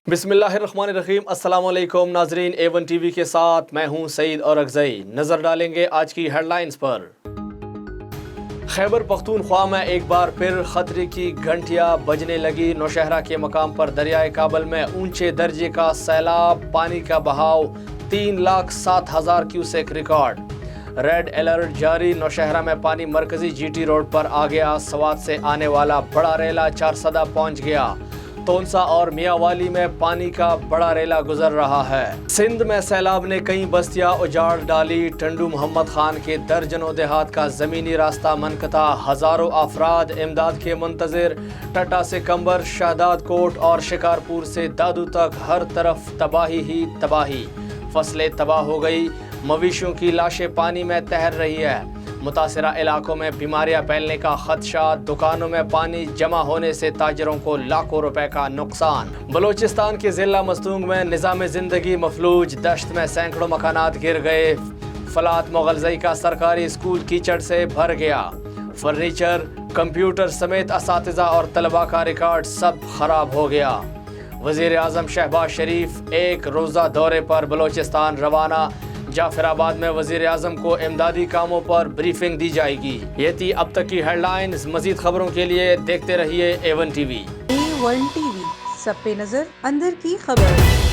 बिस्मिल्लाहिर्रहमानिर्रहीम। अस्सलाम वालेकुम नाजरीन, A1 टीवी के साथ मैं हूं सईद और अगजई। नज़र डालेंगे आज की हेडलाइंस पर। खैबर पख्तूनख्वा में एक बार फिर खतरे की घंटियां बजने लगी। नौशहरा के मकाम पर दरियाए काबल में ऊंचे दर्जे का सैलाब, पानी का बहाव 3,07,000 क्यूसेक रिकॉर्ड। रेड अलर्ट जारी। नौशहरा में पानी मरकजी GT रोड पर आ गया। सवात से आने वाला बड़ा रेला चारसदा पहुंच गया। तोनसा और मियावाली में पानी का बड़ा रेला गुजर रहा है। सिंध में सैलाब ने कई बस्तियां उजाड़ डाली। टंडू मोहम्मद खान के दर्जनों देहात का जमीनी रास्ता मनकता। हजारों अफराद इमदाद के मुंतजिर। टटा से कंबर, शहदाद कोट और शिकारपुर से दादू तक हर तरफ तबाही ही तबाही। फसलें तबाह हो गई। मवेशियों की लाशें पानी में तैर रही है। मुतासिरा इलाकों में बीमारियां फैलने का खदशा। दुकानों में पानी जमा होने से ताजरों को लाखों रुपए का नुकसान। बलोचिस्तान के जिला मस्तूंग में निज़ाम ज़िंदगी मफलूज। दश्त में सैकड़ों मकानात गिर गए। फलात मुगलजई का सरकारी स्कूल कीचड़ से भर गया। फर्नीचर, कंप्यूटर समेत असातिज़ा और तलबा का रिकॉर्ड सब खराब हो गया। वज़ीर आज़म शहबाज शरीफ एक रोज़ा दौरे पर बलोचिस्तान रवाना। जाफराबाद में वज़ीर आज़म को इमदादी कामों पर ब्रीफिंग दी जाएगी। ये थी अब तक की हेडलाइंस। मज़ीद खबरों के लिए देखते रहिए A1 टीवी। A1 टीवी, सब पे नजर, अंदर की खबर।